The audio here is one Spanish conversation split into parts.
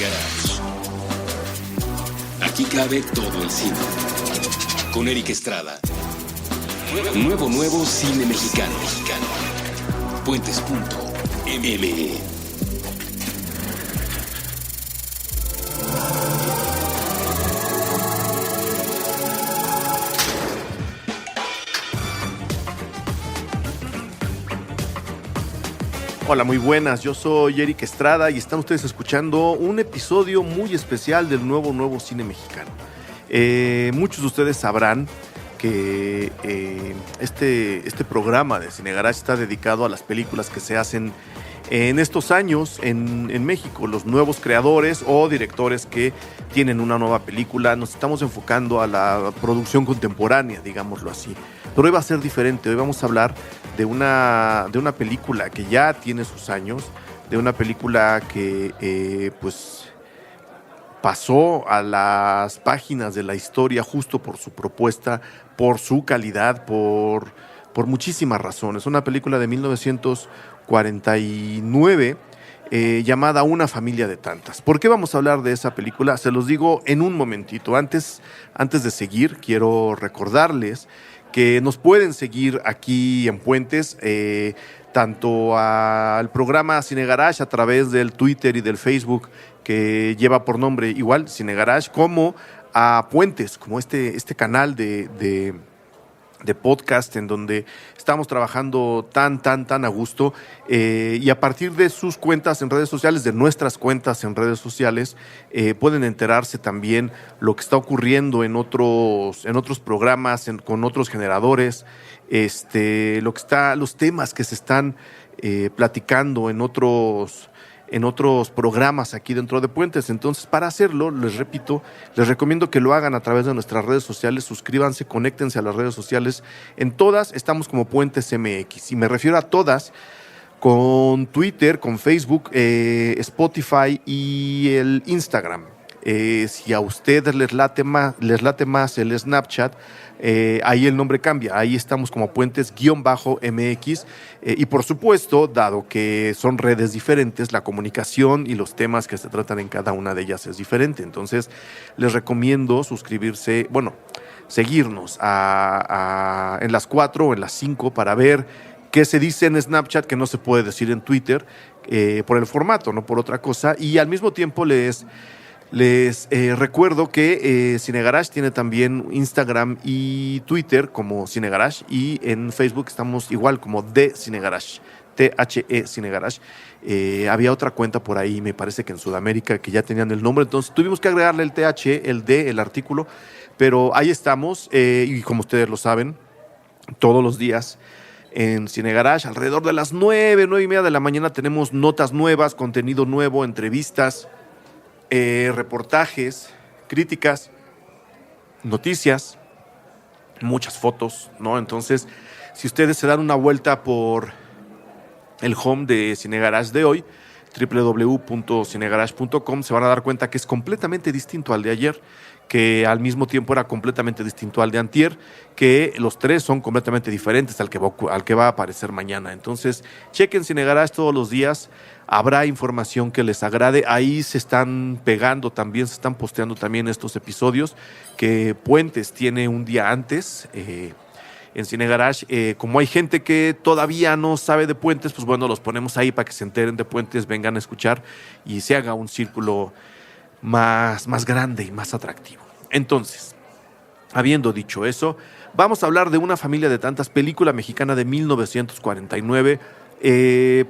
Garage. Aquí cabe todo el cine. Con Eric Estrada. Nuevo cine mexicano. Puentes.me. Hola, muy buenas, yo soy Eric Estrada y están ustedes escuchando un episodio muy especial del nuevo cine mexicano. Muchos de ustedes sabrán que este programa de Cine Garage está dedicado a las películas que se hacen en estos años en México, los nuevos creadores o directores que tienen una nueva película. Nos estamos enfocando a la producción contemporánea, digámoslo así. Pero hoy va a ser diferente, hoy vamos a hablar de una película que ya tiene sus años, de una película que pues pasó a las páginas de la historia justo por su propuesta, por su calidad, por muchísimas razones. Una película de 1949 llamada Una familia de tantas. ¿Por qué vamos a hablar de esa película? Se los digo en un momentito. Antes de seguir, quiero recordarles que nos pueden seguir aquí en Puentes, tanto al programa Cine Garage a través del Twitter y del Facebook, que lleva por nombre igual Cine Garage, como a Puentes, como este canal de podcast en donde estamos trabajando tan a gusto, y a partir de sus cuentas en redes sociales, de nuestras cuentas en redes sociales, pueden enterarse también lo que está ocurriendo en otros programas, con otros generadores, los temas que se están platicando en otros programas aquí dentro de Puentes. Entonces, para hacerlo, les repito, les recomiendo que lo hagan a través de nuestras redes sociales. Suscríbanse, conéctense a las redes sociales. En todas estamos como Puentes MX, y me refiero a todas con Twitter, con Facebook, Spotify y el Instagram. Si a ustedes les late más el Snapchat, ahí el nombre cambia, ahí estamos como Puentes-MX, y por supuesto, dado que son redes diferentes, la comunicación y los temas que se tratan en cada una de ellas es diferente. Entonces les recomiendo suscribirse, seguirnos en las 4 o en las 5 para ver qué se dice en Snapchat que no se puede decir en Twitter, por el formato, no por otra cosa. Y al mismo tiempo les recuerdo que Cine Garage tiene también Instagram y Twitter como Cine Garage, y en Facebook estamos igual como The Cine Garage, THE Cine Garage. Había otra cuenta por ahí, me parece que en Sudamérica, que ya tenían el nombre, entonces tuvimos que agregarle el THE, el D, el artículo, pero ahí estamos, y como ustedes lo saben, todos los días en Cine Garage, alrededor de las 9:30 de la mañana, tenemos notas nuevas, contenido nuevo, entrevistas, reportajes, críticas, noticias, muchas fotos, ¿no? Entonces, si ustedes se dan una vuelta por el home de Cine Garage de hoy, www.cinegarage.com, se van a dar cuenta que es completamente distinto al de ayer, que al mismo tiempo era completamente distinto al de antier, que los tres son completamente diferentes al que va a aparecer mañana. Entonces, chequen Cine Garage todos los días, habrá información que les agrade. Ahí se están pegando también, se están posteando también estos episodios que Puentes tiene un día antes, en Cine Garage. Como hay gente que todavía no sabe de Puentes, pues bueno, los ponemos ahí para que se enteren de Puentes, vengan a escuchar y se haga un círculo más grande y más atractivo. Entonces, habiendo dicho eso, vamos a hablar de Una familia de tantas, película mexicana de 1949,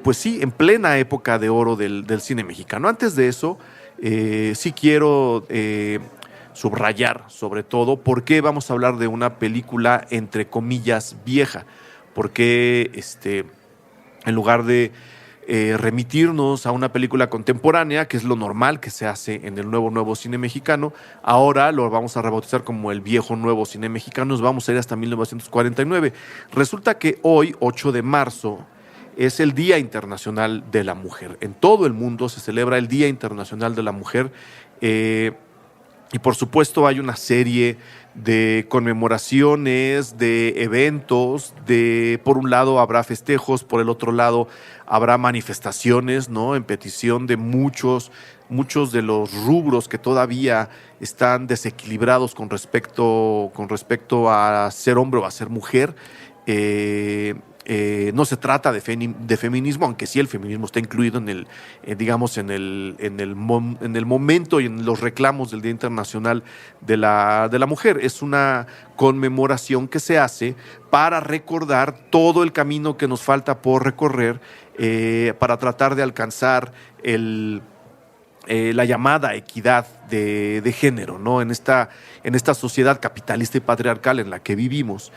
pues sí, en plena época de oro del cine mexicano. Antes de eso, sí quiero subrayar sobre todo por qué vamos a hablar de una película entre comillas vieja, porque en lugar de remitirnos a una película contemporánea, que es lo normal que se hace en el nuevo cine mexicano, ahora lo vamos a rebautizar como el viejo nuevo cine mexicano. Nos vamos a ir hasta 1949. Resulta que hoy, 8 de marzo, es el Día Internacional de la Mujer. En todo el mundo se celebra el Día Internacional de la Mujer. Y por supuesto hay una serie de conmemoraciones, de eventos, por un lado habrá festejos, por el otro lado habrá manifestaciones, ¿no? En petición de muchos de los rubros que todavía están desequilibrados con respecto a ser hombre o a ser mujer. No se trata de feminismo, aunque sí el feminismo está incluido en el momento y en los reclamos del Día Internacional de la Mujer. Es una conmemoración que se hace para recordar todo el camino que nos falta por recorrer, para tratar de alcanzar la llamada equidad de género, ¿no? En esta sociedad capitalista y patriarcal en la que vivimos.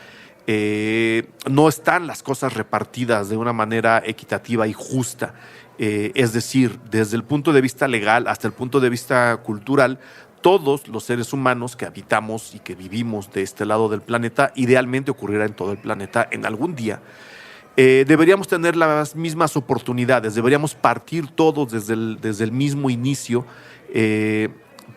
No están las cosas repartidas de una manera equitativa y justa. Es decir, desde el punto de vista legal hasta el punto de vista cultural, todos los seres humanos que habitamos y que vivimos de este lado del planeta, idealmente ocurrirá en todo el planeta en algún día, deberíamos tener las mismas oportunidades, deberíamos partir todos desde el mismo inicio,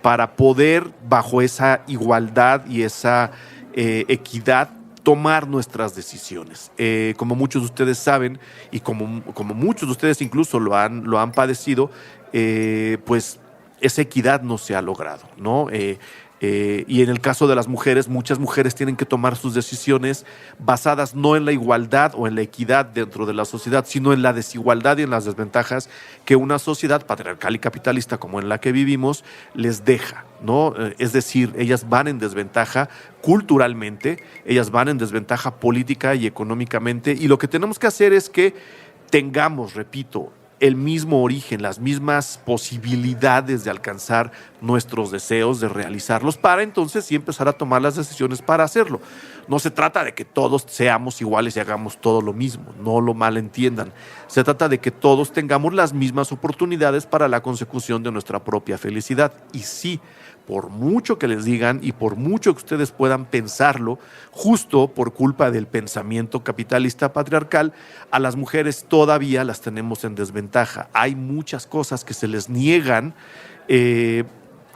para poder, bajo esa igualdad y esa equidad, tomar nuestras decisiones. Como muchos de ustedes saben, y como muchos de ustedes incluso lo han padecido, pues esa equidad no se ha logrado, ¿no? Y en el caso de las mujeres, muchas mujeres tienen que tomar sus decisiones basadas no en la igualdad o en la equidad dentro de la sociedad, sino en la desigualdad y en las desventajas que una sociedad patriarcal y capitalista como en la que vivimos les deja, ¿no? Es decir, ellas van en desventaja culturalmente, ellas van en desventaja política y económicamente, y lo que tenemos que hacer es que tengamos, repito, el mismo origen, las mismas posibilidades de alcanzar nuestros deseos, de realizarlos, para entonces sí empezar a tomar las decisiones para hacerlo. No se trata de que todos seamos iguales y hagamos todo lo mismo, no lo malentiendan. Se trata de que todos tengamos las mismas oportunidades para la consecución de nuestra propia felicidad. Y sí, por mucho que les digan y por mucho que ustedes puedan pensarlo, justo por culpa del pensamiento capitalista patriarcal, a las mujeres todavía las tenemos en desventaja. Hay muchas cosas que se les niegan,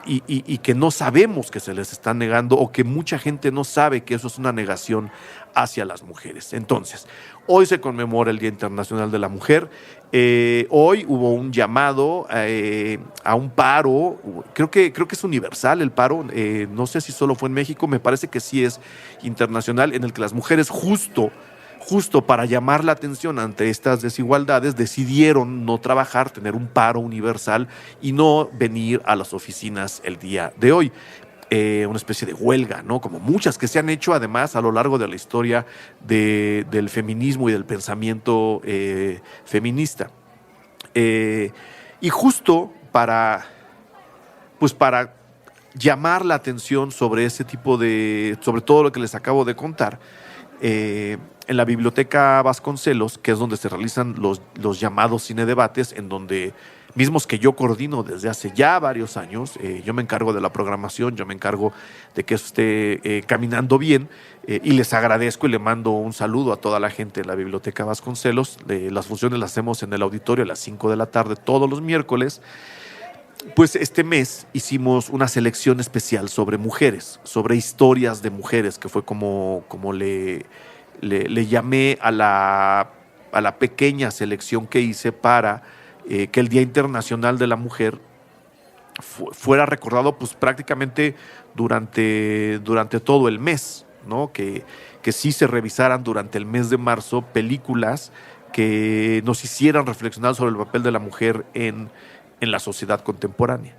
y que no sabemos que se les están negando, o que mucha gente no sabe que eso es una negación hacia las mujeres. Entonces, hoy se conmemora el Día Internacional de la Mujer. Hoy hubo un llamado a un paro, creo que es universal el paro, no sé si solo fue en México, me parece que sí es internacional, en el que las mujeres justo para llamar la atención ante estas desigualdades decidieron no trabajar, tener un paro universal y no venir a las oficinas el día de hoy. Una especie de huelga, ¿no? Como muchas que se han hecho además a lo largo de la historia del feminismo y del pensamiento feminista. Y justo para llamar la atención sobre sobre todo lo que les acabo de contar, en la Biblioteca Vasconcelos, que es donde se realizan los llamados cinedebates, en donde mismos que yo coordino desde hace ya varios años, yo me encargo de la programación, yo me encargo de que eso esté caminando bien, y les agradezco y le mando un saludo a toda la gente de la Biblioteca Vasconcelos. Las funciones las hacemos en el auditorio a las 5 de la tarde todos los miércoles. Pues este mes hicimos una selección especial sobre mujeres, sobre historias de mujeres, que fue como le llamé a la pequeña selección que hice para que el Día Internacional de la Mujer fuera recordado pues prácticamente durante todo el mes, ¿no? Que sí se revisaran durante el mes de marzo películas que nos hicieran reflexionar sobre el papel de la mujer en la sociedad contemporánea.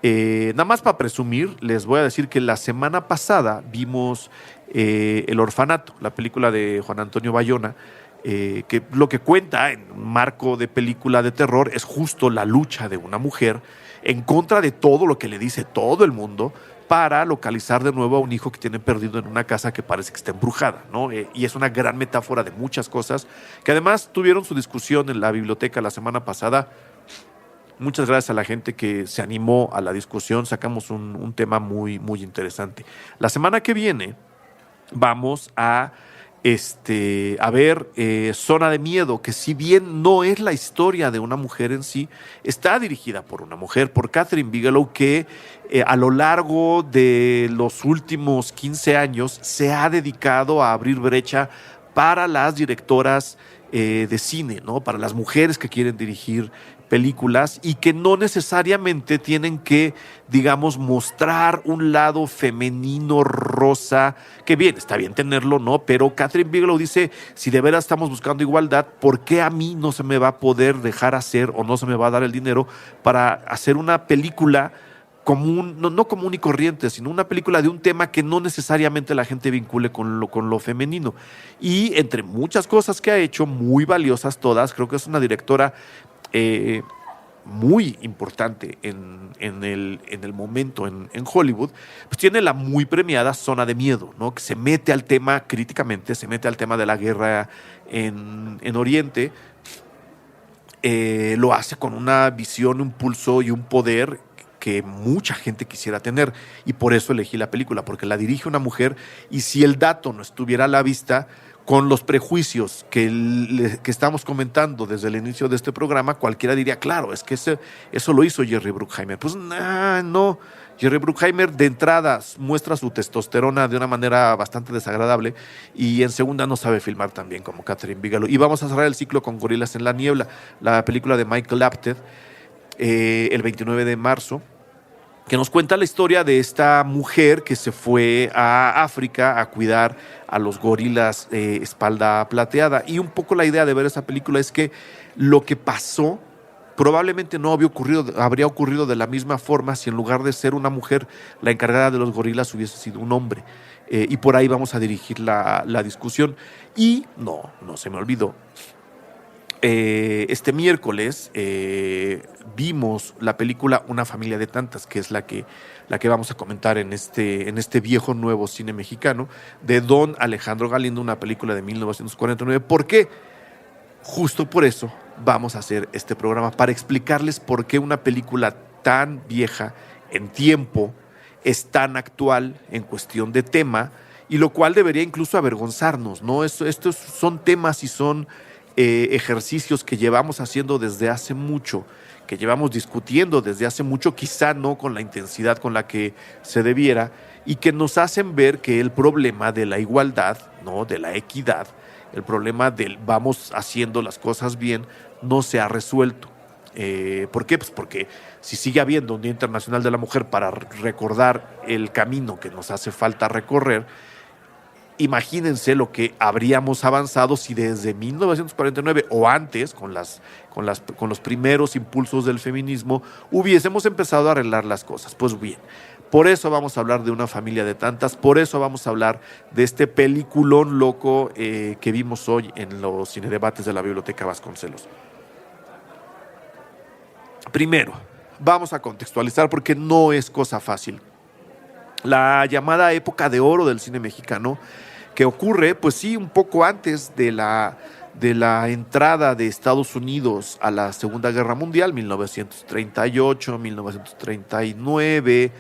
Nada más para presumir, les voy a decir que la semana pasada vimos El Orfanato, la película de Juan Antonio Bayona, que lo que cuenta en un marco de película de terror es justo la lucha de una mujer en contra de todo lo que le dice todo el mundo para localizar de nuevo a un hijo que tiene perdido en una casa que parece que está embrujada, ¿no? Y es una gran metáfora de muchas cosas que además tuvieron su discusión en la biblioteca la semana pasada. Muchas gracias a la gente que se animó a la discusión, sacamos un tema muy, muy interesante. La semana que viene vamos a a ver Zona de Miedo, que si bien no es la historia de una mujer en sí, está dirigida por una mujer, por Kathryn Bigelow, que a lo largo de los últimos 15 años se ha dedicado a abrir brecha para las directoras de cine, ¿no? Para las mujeres que quieren dirigir películas y que no necesariamente tienen que, digamos, mostrar un lado femenino rosa, que bien, está bien tenerlo, ¿no? Pero Kathryn Bigelow dice, si de veras estamos buscando igualdad, ¿por qué a mí no se me va a poder dejar hacer o no se me va a dar el dinero para hacer una película común, no común y corriente, sino una película de un tema que no necesariamente la gente vincule con lo femenino? Y entre muchas cosas que ha hecho, muy valiosas todas, creo que es una directora muy importante en el momento en Hollywood, pues tiene la muy premiada Zona de Miedo, ¿no? Que se mete al tema críticamente, se mete al tema de la guerra en Oriente, lo hace con una visión, un pulso y un poder que mucha gente quisiera tener, y por eso elegí la película, porque la dirige una mujer, y si el dato no estuviera a la vista, con los prejuicios que estamos comentando desde el inicio de este programa, cualquiera diría, claro, es que eso lo hizo Jerry Bruckheimer. Pues no, Jerry Bruckheimer de entrada muestra su testosterona de una manera bastante desagradable, y en segunda no sabe filmar tan bien como Kathryn Bigelow. Y vamos a cerrar el ciclo con Gorilas en la Niebla, la película de Michael Apted, el 29 de marzo, que nos cuenta la historia de esta mujer que se fue a África a cuidar a los gorilas espalda plateada. Y un poco la idea de ver esa película es que lo que pasó probablemente no habría ocurrido de la misma forma si en lugar de ser una mujer la encargada de los gorilas hubiese sido un hombre. Y por ahí vamos a dirigir la discusión. Y no se me olvidó. Este miércoles vimos la película Una familia de tantas, que es la que vamos a comentar en este viejo nuevo cine mexicano de don Alejandro Galindo, una película de 1949. ¿Por qué? Justo por eso vamos a hacer este programa, para explicarles por qué una película tan vieja en tiempo es tan actual en cuestión de tema, y lo cual debería incluso avergonzarnos, ¿no? Estos son temas y son ejercicios que llevamos haciendo desde hace mucho, que llevamos discutiendo desde hace mucho, quizá no con la intensidad con la que se debiera, y que nos hacen ver que el problema de la igualdad, ¿no? De la equidad, el problema del vamos haciendo las cosas bien, no se ha resuelto. ¿Por qué? Pues porque si sigue habiendo un Día Internacional de la Mujer para recordar el camino que nos hace falta recorrer, imagínense lo que habríamos avanzado si desde 1949 o antes, con los primeros impulsos del feminismo, hubiésemos empezado a arreglar las cosas. Pues bien, por eso vamos a hablar de Una familia de tantas, por eso vamos a hablar de este peliculón loco que vimos hoy en los cinedebates de la Biblioteca Vasconcelos. Primero, vamos a contextualizar porque no es cosa fácil. La llamada época de oro del cine mexicano, que ocurre, pues sí, un poco antes de la entrada de Estados Unidos a la Segunda Guerra Mundial, 1938, 1939,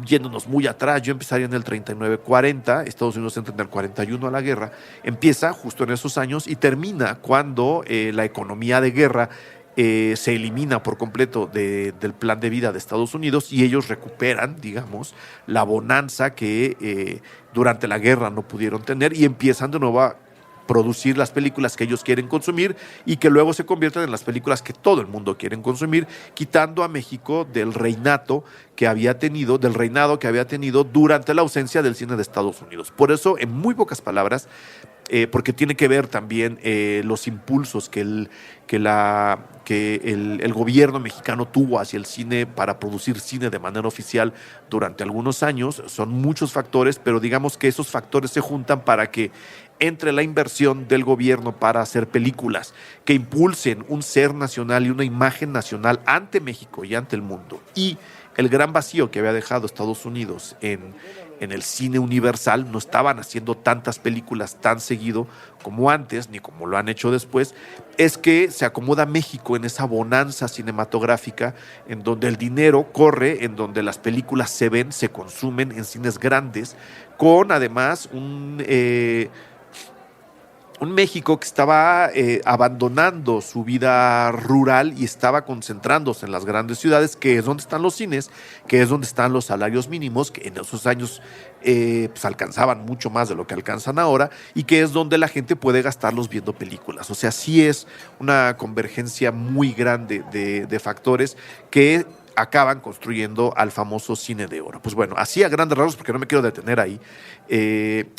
yéndonos muy atrás, yo empezaría en el 39-40, Estados Unidos entra en el 41 a la guerra, empieza justo en esos años y termina cuando la economía de guerra se elimina por completo del plan de vida de Estados Unidos, y ellos recuperan, digamos, la bonanza que durante la guerra no pudieron tener, y empiezan de nuevo a producir las películas que ellos quieren consumir y que luego se convierten en las películas que todo el mundo quiere consumir, quitando a México del reinado que había tenido durante la ausencia del cine de Estados Unidos. Por eso, en muy pocas palabras, porque tiene que ver también los impulsos que el gobierno mexicano tuvo hacia el cine para producir cine de manera oficial durante algunos años. Son muchos factores, pero digamos que esos factores se juntan para que entre la inversión del gobierno para hacer películas que impulsen un ser nacional y una imagen nacional ante México y ante el mundo, y el gran vacío que había dejado Estados Unidos en el cine universal. No estaban haciendo tantas películas tan seguido como antes, ni como lo han hecho después. Es que se acomoda México en esa bonanza cinematográfica en donde el dinero corre, en donde las películas se ven, se consumen en cines grandes, con además un México que estaba abandonando su vida rural y estaba concentrándose en las grandes ciudades, que es donde están los cines, que es donde están los salarios mínimos, que en esos años pues alcanzaban mucho más de lo que alcanzan ahora, y que es donde la gente puede gastarlos viendo películas. O sea, sí es una convergencia muy grande de factores que acaban construyendo al famoso cine de oro. Pues bueno, así a grandes rasgos, porque no me quiero detener ahí,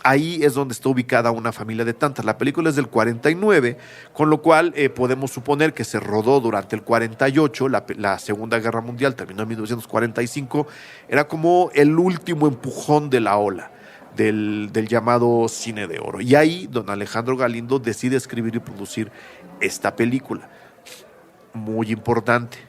ahí es donde está ubicada Una familia de tantas. La película es del 49, con lo cual podemos suponer que se rodó durante el 48, la Segunda Guerra Mundial terminó en 1945, era como el último empujón de la ola del llamado cine de oro. Y ahí don Alejandro Galindo decide escribir y producir esta película. Muy importante.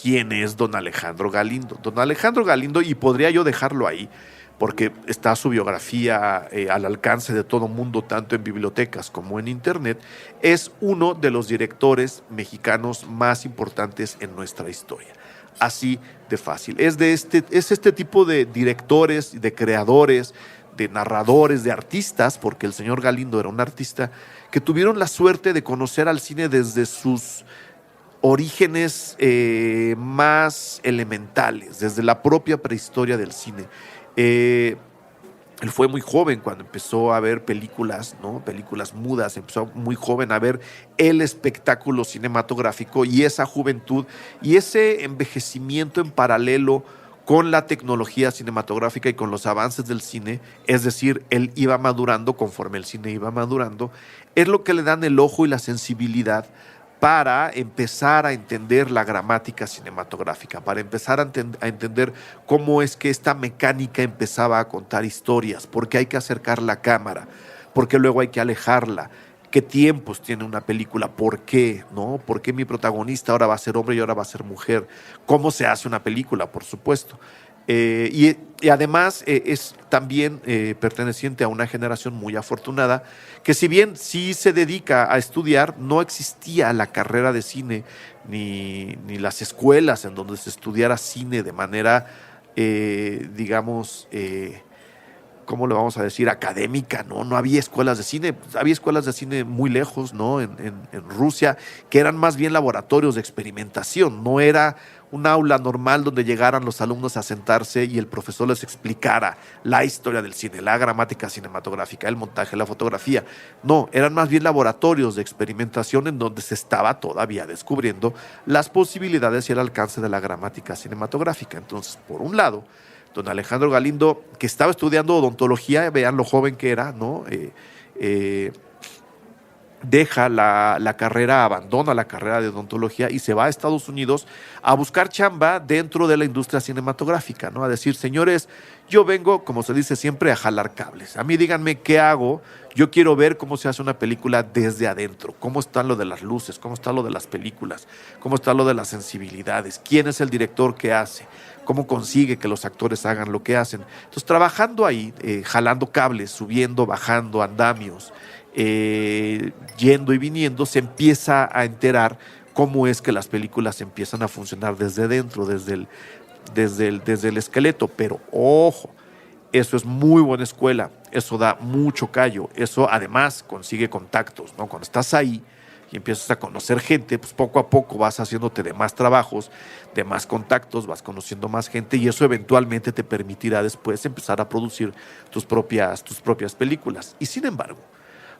¿Quién es don Alejandro Galindo? Don Alejandro Galindo, y podría yo dejarlo ahí, porque está su biografía al alcance de todo mundo, tanto en bibliotecas como en internet, es uno de los directores mexicanos más importantes en nuestra historia. Así de fácil. Es este tipo de directores, de creadores, de narradores, de artistas, porque el señor Galindo era un artista, que tuvieron la suerte de conocer al cine desde sus orígenes más elementales, desde la propia prehistoria del cine. Él fue muy joven cuando empezó a ver películas, ¿no? Películas mudas, empezó muy joven a ver el espectáculo cinematográfico, y esa juventud y ese envejecimiento en paralelo con la tecnología cinematográfica y con los avances del cine, es decir, él iba madurando conforme el cine iba madurando, es lo que le dan el ojo y la sensibilidad para empezar a entender la gramática cinematográfica, para empezar a entender cómo es que esta mecánica empezaba a contar historias, por qué hay que acercar la cámara, por qué luego hay que alejarla, qué tiempos tiene una película, por qué, ¿no? ¿Por qué mi protagonista ahora va a ser hombre y ahora va a ser mujer? ¿Cómo se hace una película, por supuesto? Y además es también perteneciente a una generación muy afortunada que, si bien sí se dedica a estudiar, no existía la carrera de cine ni las escuelas en donde se estudiara cine de manera, digamos, ¿cómo le vamos a decir? Académica, ¿no? No había escuelas de cine, había escuelas de cine muy lejos, ¿no? En Rusia, que eran más bien laboratorios de experimentación, no era un aula normal donde llegaran los alumnos a sentarse y el profesor les explicara la historia del cine, la gramática cinematográfica, el montaje, la fotografía. No, eran más bien laboratorios de experimentación en donde se estaba todavía descubriendo las posibilidades y el alcance de la gramática cinematográfica. Entonces, por un lado, don Alejandro Galindo, que estaba estudiando odontología, vean lo joven que era, ¿no? Deja la carrera, abandona la carrera de odontología y se va a Estados Unidos a buscar chamba dentro de la industria cinematográfica, ¿no? A decir, señores, yo vengo, como se dice siempre, a jalar cables. A mí díganme qué hago. Yo quiero ver cómo se hace una película desde adentro, cómo está lo de las luces, cómo está lo de las películas, cómo está lo de las sensibilidades, quién es el director que hace, cómo consigue que los actores hagan lo que hacen. Entonces, trabajando ahí, jalando cables, subiendo, bajando, andamios, yendo y viniendo, se empieza a enterar cómo es que las películas empiezan a funcionar desde dentro, desde el esqueleto. Pero ojo, eso es muy buena escuela, eso da mucho callo, eso además consigue contactos, ¿no? Cuando estás ahí y empiezas a conocer gente, pues poco a poco vas haciéndote de más trabajos, de más contactos, vas conociendo más gente, y eso eventualmente te permitirá después empezar a producir tus propias películas. Y sin embargo,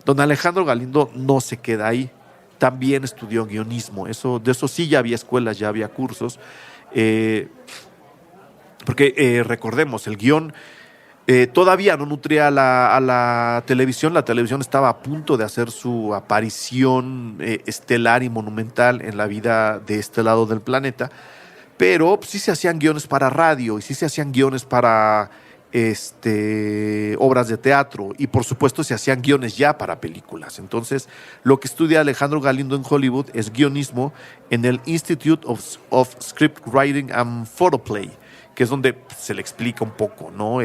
don Alejandro Galindo no se queda ahí, también estudió guionismo, de eso sí ya había escuelas, ya había cursos, porque recordemos, el guión todavía no nutría a la televisión estaba a punto de hacer su aparición estelar y monumental en la vida de este lado del planeta, pero sí se hacían guiones para radio y sí se hacían guiones para obras de teatro, y por supuesto se hacían guiones ya para películas. Entonces, lo que estudia Alejandro Galindo en Hollywood es guionismo en el Institute of Script Writing and Photoplay, que es donde se le explica un poco, ¿no?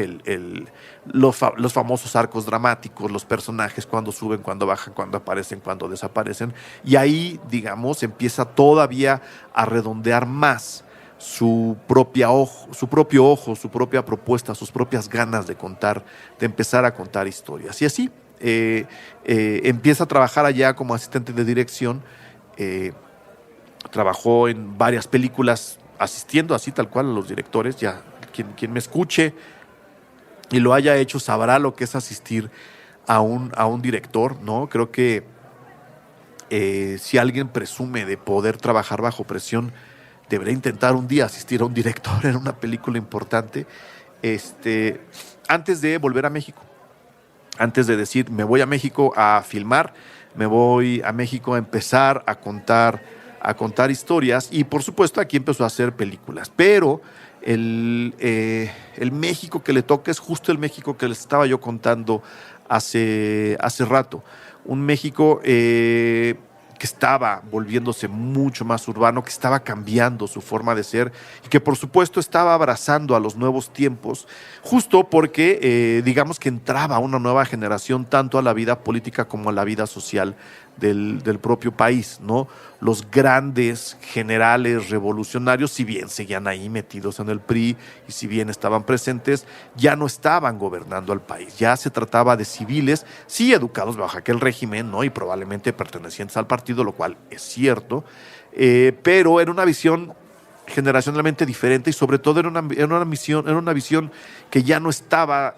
Los famosos arcos dramáticos, los personajes, cuando suben, cuando bajan, cuando aparecen, cuando desaparecen, y ahí, digamos, empieza todavía a redondear más su propio ojo, su propia propuesta, sus propias ganas de empezar a contar historias. Y así empieza a trabajar allá como asistente de dirección. Trabajó en varias películas asistiendo así tal cual a los directores. Ya quien me escuche y lo haya hecho sabrá lo que es asistir a un director, ¿no? Creo que si alguien presume de poder trabajar bajo presión, debería intentar un día asistir a un director en una película importante, antes de volver a México. Antes de decir, me voy a México a filmar, me voy a México a empezar a contar historias, y por supuesto aquí empezó a hacer películas. Pero el México que le toca es justo el México que les estaba yo contando hace rato. Un México que estaba volviéndose mucho más urbano, que estaba cambiando su forma de ser y que por supuesto estaba abrazando a los nuevos tiempos, justo porque digamos que entraba una nueva generación tanto a la vida política como a la vida social del propio país, ¿no? Los grandes generales revolucionarios, si bien seguían ahí metidos en el PRI y si bien estaban presentes, ya no estaban gobernando al país. Ya se trataba de civiles, sí educados bajo aquel régimen, ¿no? Y probablemente pertenecientes al partido, lo cual es cierto, pero era una visión generacionalmente diferente y sobre todo era una visión que ya no estaba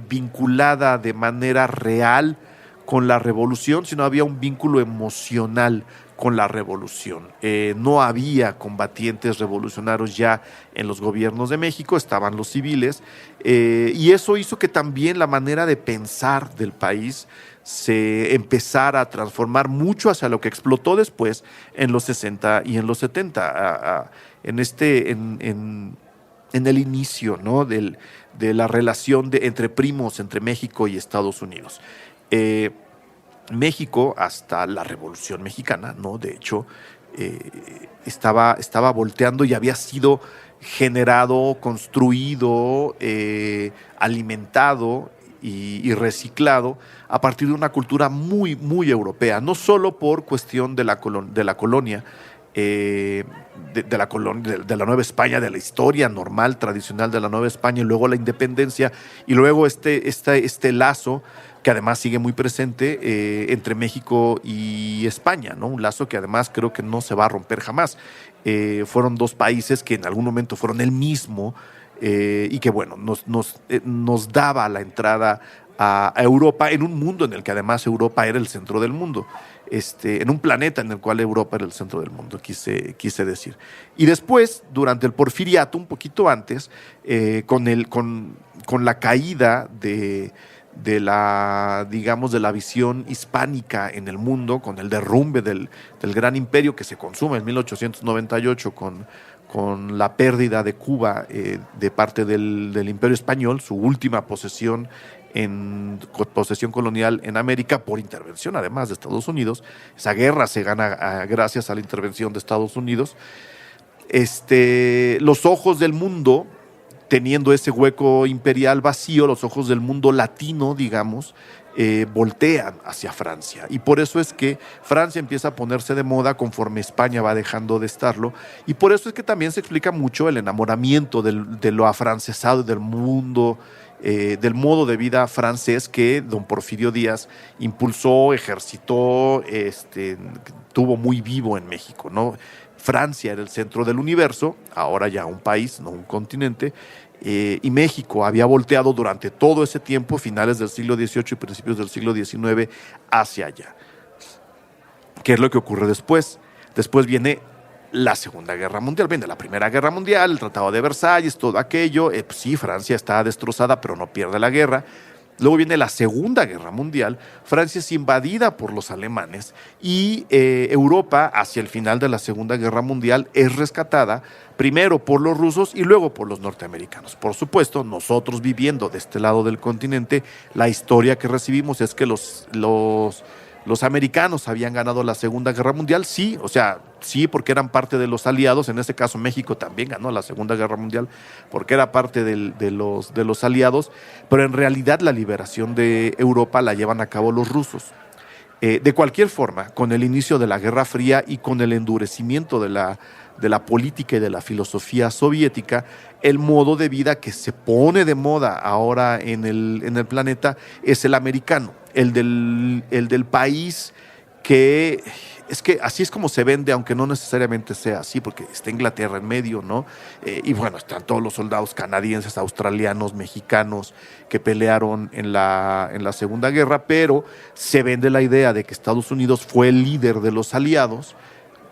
vinculada de manera real con la revolución, sino había un vínculo emocional con la revolución. No había combatientes revolucionarios ya en los gobiernos de México, estaban los civiles, y eso hizo que también la manera de pensar del país se empezara a transformar mucho hacia lo que explotó después en los 60 y en los 70, en el inicio, ¿no? de la relación entre primos, entre México y Estados Unidos. México, hasta la Revolución Mexicana, ¿no? De hecho, estaba volteando y había sido generado, construido, alimentado y reciclado a partir de una cultura muy, muy europea, no solo por cuestión de la colonia, de la Nueva España, de la historia normal, tradicional de la Nueva España, y luego la independencia, y luego este lazo que además sigue muy presente entre México y España, ¿no? Un lazo que además creo que no se va a romper jamás. Fueron dos países que en algún momento fueron el mismo, y que bueno, nos daba la entrada a Europa en un mundo en el que además Europa era el centro del mundo, en un planeta en el cual Europa era el centro del mundo, quise decir. Y después, durante el Porfiriato, un poquito antes, con la caída de la visión hispánica en el mundo, con el derrumbe del gran imperio que se consuma en 1898 con la pérdida de Cuba de parte del imperio español, su última posesión colonial en América, por intervención además de Estados Unidos. Esa guerra se gana gracias a la intervención de Estados Unidos. Los ojos del mundo, teniendo ese hueco imperial vacío, los ojos del mundo latino, digamos, voltean hacia Francia. Y por eso es que Francia empieza a ponerse de moda conforme España va dejando de estarlo. Y por eso es que también se explica mucho el enamoramiento de lo afrancesado del mundo, del modo de vida francés que don Porfirio Díaz impulsó, ejercitó, tuvo muy vivo en México, ¿no? Francia era el centro del universo, ahora ya un país, no un continente, y México había volteado durante todo ese tiempo, finales del siglo XVIII y principios del siglo XIX, hacia allá. ¿Qué es lo que ocurre después? Después viene la Segunda Guerra Mundial, viene la Primera Guerra Mundial, el Tratado de Versalles, todo aquello. Pues sí, Francia está destrozada, pero no pierde la guerra. Luego viene la Segunda Guerra Mundial, Francia es invadida por los alemanes y Europa, hacia el final de la Segunda Guerra Mundial, es rescatada primero por los rusos y luego por los norteamericanos. Por supuesto, nosotros viviendo de este lado del continente, la historia que recibimos es que los americanos habían ganado la Segunda Guerra Mundial, sí, o sea, sí, porque eran parte de los aliados. En este caso México también ganó la Segunda Guerra Mundial porque era parte de los aliados, pero en realidad la liberación de Europa la llevan a cabo los rusos. De cualquier forma, con el inicio de la Guerra Fría y con el endurecimiento de de la política y de la filosofía soviética, el modo de vida que se pone de moda ahora en el planeta es el americano, el del país que es que así es como se vende, aunque no necesariamente sea así, porque está Inglaterra en medio, ¿no? Y bueno, están todos los soldados canadienses, australianos, mexicanos que pelearon en la Segunda Guerra, pero se vende la idea de que Estados Unidos fue el líder de los aliados,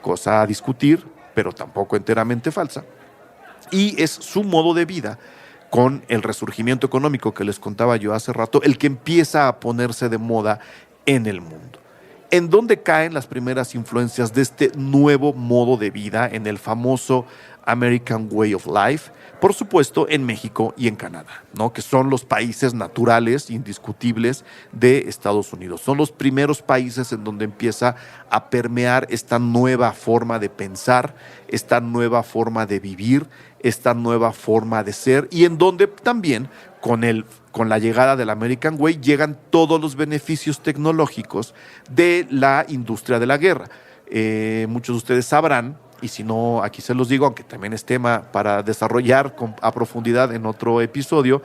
cosa a discutir, pero tampoco enteramente falsa, y es su modo de vida con el resurgimiento económico que les contaba yo hace rato, el que empieza a ponerse de moda en el mundo. ¿En dónde caen las primeras influencias de este nuevo modo de vida en el famoso American Way of Life? Por supuesto, en México y en Canadá, ¿no? Que son los países naturales, indiscutibles, de Estados Unidos. Son los primeros países en donde empieza a permear esta nueva forma de pensar, esta nueva forma de vivir, esta nueva forma de ser, y en donde también con la llegada del American Way llegan todos los beneficios tecnológicos de la industria de la guerra. Muchos de ustedes sabrán, y si no, aquí se los digo, aunque también es tema para desarrollar a profundidad en otro episodio,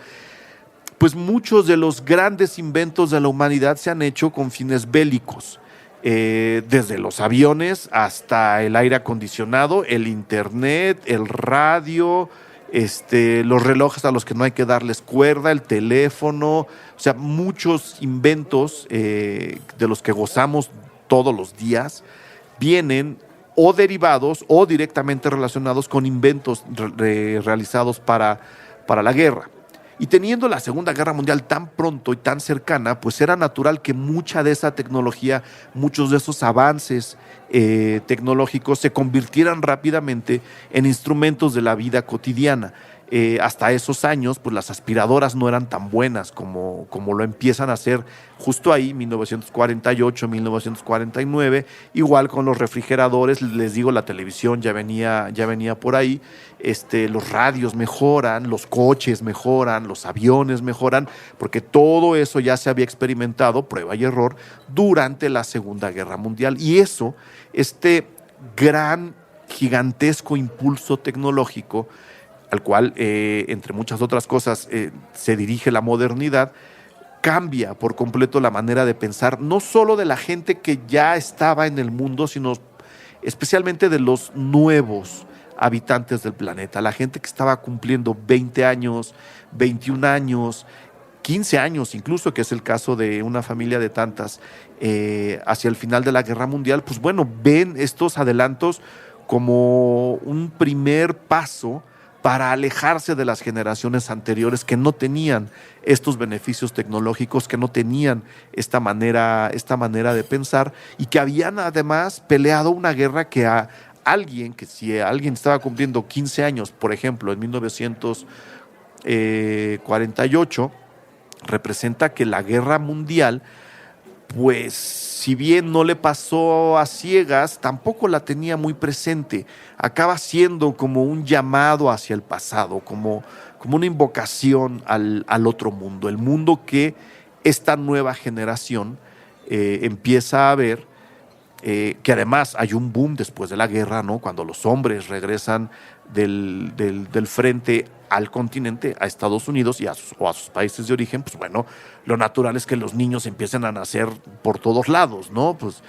pues muchos de los grandes inventos de la humanidad se han hecho con fines bélicos. Desde los aviones hasta el aire acondicionado, el internet, el radio, los relojes a los que no hay que darles cuerda, el teléfono, o sea, muchos inventos de los que gozamos todos los días vienen o derivados o directamente relacionados con inventos realizados para la guerra. Y teniendo la Segunda Guerra Mundial tan pronto y tan cercana, pues era natural que mucha de esa tecnología, muchos de esos avances tecnológicos se convirtieran rápidamente en instrumentos de la vida cotidiana. Hasta esos años, pues las aspiradoras no eran tan buenas como lo empiezan a hacer justo ahí, 1948, 1949, igual con los refrigeradores, les digo, la televisión ya venía por ahí, los radios mejoran, los coches mejoran, los aviones mejoran, porque todo eso ya se había experimentado, prueba y error, durante la Segunda Guerra Mundial, y eso, gran, gigantesco impulso tecnológico, al cual, entre muchas otras cosas, se dirige la modernidad, cambia por completo la manera de pensar, no solo de la gente que ya estaba en el mundo, sino especialmente de los nuevos habitantes del planeta, la gente que estaba cumpliendo 20 años, 21 años, 15 años incluso, que es el caso de una familia de tantas, hacia el final de la Guerra Mundial, pues bueno, ven estos adelantos como un primer paso para alejarse de las generaciones anteriores que no tenían estos beneficios tecnológicos, que no tenían esta manera de pensar y que habían además peleado una guerra que si alguien estaba cumpliendo 15 años, por ejemplo, en 1948, representa que la guerra mundial, pues si bien no le pasó a ciegas, tampoco la tenía muy presente. Acaba siendo como un llamado hacia el pasado, como una invocación al otro mundo, el mundo que esta nueva generación empieza a ver, que además hay un boom después de la guerra, ¿no? Cuando los hombres regresan del frente al continente, a Estados Unidos o a sus países de origen, pues bueno, lo natural es que los niños empiecen a nacer por todos lados, ¿no? Pues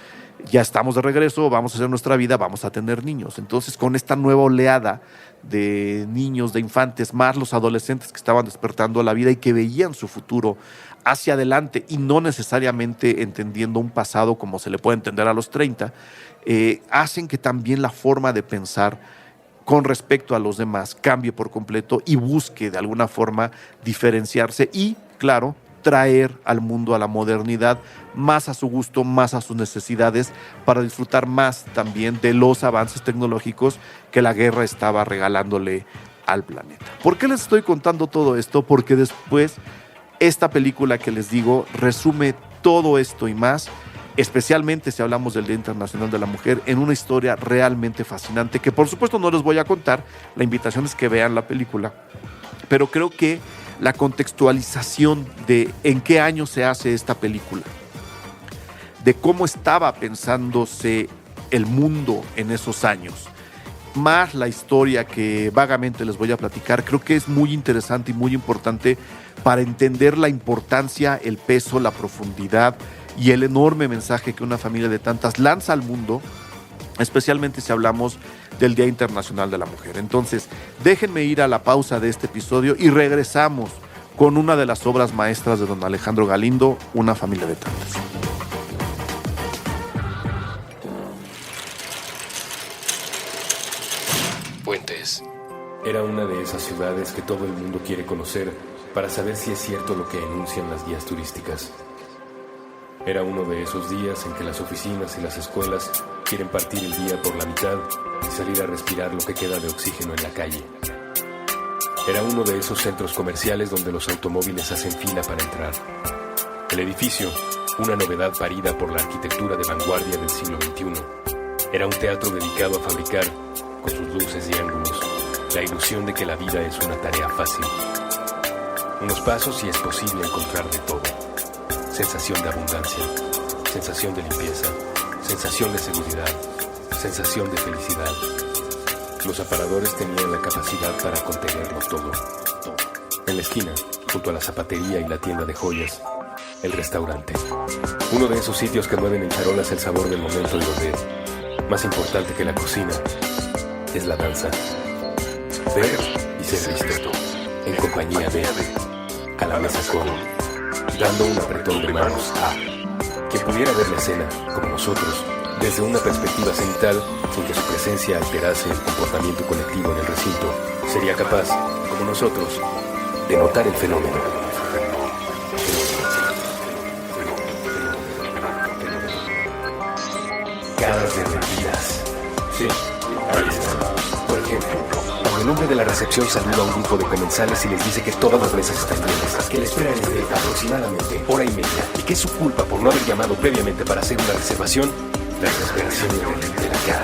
ya estamos de regreso, vamos a hacer nuestra vida, vamos a tener niños. Entonces, con esta nueva oleada de niños, de infantes, más los adolescentes que estaban despertando a la vida y que veían su futuro hacia adelante y no necesariamente entendiendo un pasado como se le puede entender a los 30, hacen que también la forma de pensar con respecto a los demás cambie por completo y busque de alguna forma diferenciarse y, claro, traer al mundo a la modernidad más a su gusto, más a sus necesidades, para disfrutar más también de los avances tecnológicos que la guerra estaba regalándole al planeta. ¿Por qué les estoy contando todo esto? Porque después esta película que les digo resume todo esto y más, especialmente si hablamos del Día Internacional de la Mujer, en una historia realmente fascinante que por supuesto no les voy a contar. La invitación es que vean la película, pero creo que la contextualización de en qué año se hace esta película, de cómo estaba pensándose el mundo en esos años más la historia que vagamente les voy a platicar, creo que es muy interesante y muy importante para entender la importancia, el peso, la profundidad y el enorme mensaje que una familia de tantas lanza al mundo, especialmente si hablamos del Día Internacional de la Mujer. Entonces, déjenme ir a la pausa de este episodio y regresamos con una de las obras maestras de don Alejandro Galindo, Una familia de tantas. Puentes. Era una de esas ciudades que todo el mundo quiere conocer para saber si es cierto lo que enuncian las guías turísticas. Era uno de esos días en que las oficinas y las escuelas quieren partir el día por la mitad y salir a respirar lo que queda de oxígeno en la calle. Era uno de esos centros comerciales donde los automóviles hacen fila para entrar. El edificio, una novedad parida por la arquitectura de vanguardia del siglo XXI, era un teatro dedicado a fabricar, con sus luces y ángulos, la ilusión de que la vida es una tarea fácil. Unos pasos y es posible encontrar de todo. Sensación de abundancia, sensación de limpieza, sensación de seguridad, sensación de felicidad. Los aparadores tenían la capacidad para contenerlo todo. En la esquina, junto a la zapatería y la tienda de joyas, el restaurante. Uno de esos sitios que mueven en charolas el sabor del momento y donde, más importante que la cocina, es la danza. Ver y ser visto, en compañía de, a la mesa con, dando un apretón de manos a quien pudiera ver la escena, como nosotros, desde una perspectiva cenital, sin que su presencia alterase el comportamiento colectivo en el recinto, sería capaz, como nosotros, de notar el fenómeno. Caras derretidas. Sí, ahí está. Por ejemplo, cuando el hombre de la recepción saluda a un grupo de comensales y les dice que todas las mesas están llenas, que le esperan desde aproximadamente hora y media y que es su culpa por no haber llamado previamente para hacer una reservación, la desesperación le derrite la cara.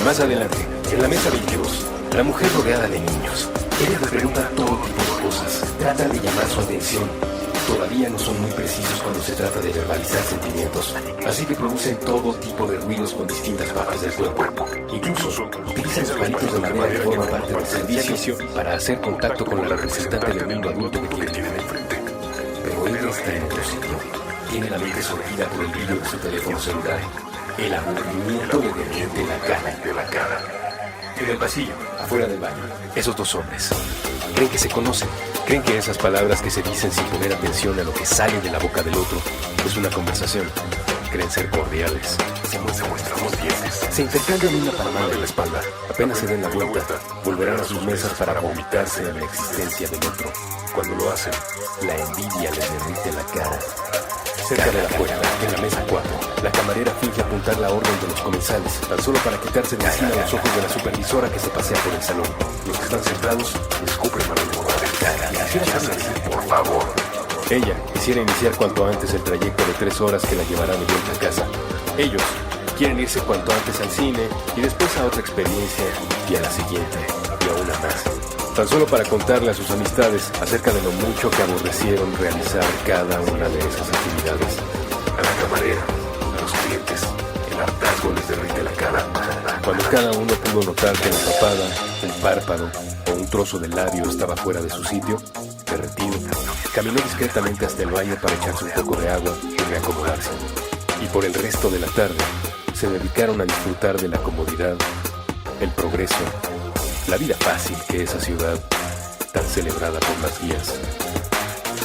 Más adelante, en la mesa 22, la mujer rodeada de niños. Ella le pregunta todo tipo de cosas, trata de llamar su atención. Todavía no son muy precisos cuando se trata de verbalizar sentimientos, así que producen todo tipo de ruidos con distintas partes del cuerpo. Incluso utilizan sus palitos de madera que forman parte del servicio para hacer contacto con la representante del mundo adulto que tienen enfrente. Pero ella está en otro sitio. Tiene la mente sortida por el brillo de su teléfono celular. El aburrimiento le derrite la cara. En el pasillo, afuera del baño, esos dos hombres creen que se conocen. Creen que esas palabras que se dicen sin poner atención a lo que sale de la boca del otro es una conversación. Creen ser cordiales. Se muestran los dientes. Se intercambian una palmada en la espalda. Apenas se den la vuelta, volverán a sus mesas para vomitarse en la existencia del otro. Cuando lo hacen, la envidia les derrite la cara. Cerca de la puerta, en la mesa 4, la camarera finge apuntar la orden de los comensales, tan solo para quitarse de encima los ojos de la supervisora que se pasea por el salón. Los que están sentados escupen para demostrar el cara. Quisiera decir, por favor. Ella quisiera iniciar cuanto antes el trayecto de 3 horas que la llevará de vuelta a casa. Ellos quieren irse cuanto antes al cine y después a otra experiencia y a la siguiente y a una más. Tan solo para contarle a sus amistades acerca de lo mucho que aborrecieron realizar cada una de esas actividades. A la camarera, a los clientes, el hartazgo les derrite la cara. Cuando cada uno pudo notar que la papada, el párpado o un trozo de labio estaba fuera de su sitio, derretido, caminó discretamente hasta el baño para echarse un poco de agua y reacomodarse. Y por el resto de la tarde, se dedicaron a disfrutar de la comodidad, el progreso, la vida fácil que esa ciudad, tan celebrada por las guías,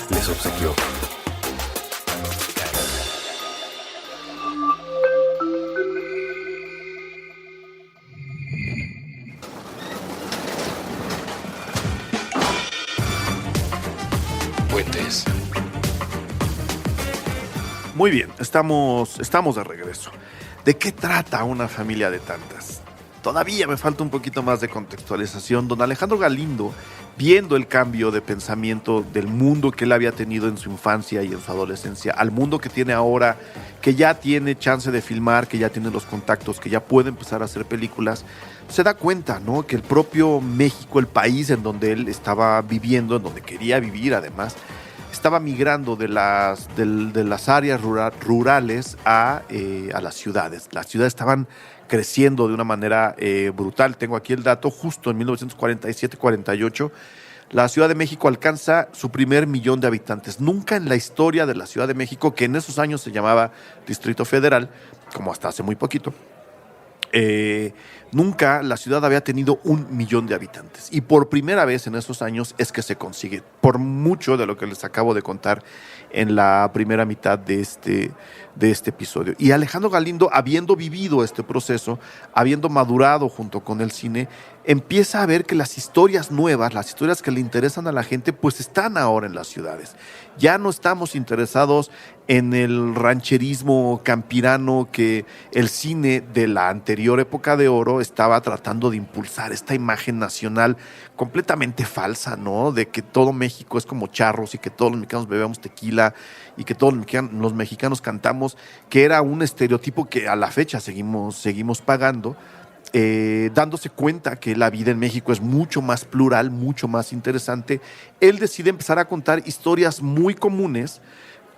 les obsequió. Puentes. Muy bien, estamos de regreso. ¿De qué trata Una familia de tantas? Todavía me falta un poquito más de contextualización. Don Alejandro Galindo, viendo el cambio de pensamiento del mundo que él había tenido en su infancia y en su adolescencia, al mundo que tiene ahora, que ya tiene chance de filmar, que ya tiene los contactos, que ya puede empezar a hacer películas, se da cuenta, ¿no?, que el propio México, el país en donde él estaba viviendo, en donde quería vivir además, estaba migrando de las áreas rurales a las ciudades. Las ciudades estaban creciendo de una manera brutal. Tengo aquí el dato, justo en 1947-48, la Ciudad de México alcanza su primer 1,000,000 de habitantes. Nunca en la historia de la Ciudad de México, que en esos años se llamaba Distrito Federal, como hasta hace muy poquito, nunca la ciudad había tenido 1,000,000 de habitantes. Y por primera vez en esos años es que se consigue, por mucho de lo que les acabo de contar en la primera mitad de este episodio. Y Alejandro Galindo, habiendo vivido este proceso, habiendo madurado junto con el cine, empieza a ver que las historias nuevas, las historias que le interesan a la gente, pues están ahora en las ciudades. Ya no estamos interesados en el rancherismo campirano que el cine de la anterior época de oro estaba tratando de impulsar, esta imagen nacional completamente falsa, ¿no? De que todo México es como charros y que todos los mexicanos bebemos tequila y que todos los mexicanos cantamos, que era un estereotipo que a la fecha seguimos pagando. Dándose cuenta que la vida en México es mucho más plural, mucho más interesante, él decide empezar a contar historias muy comunes,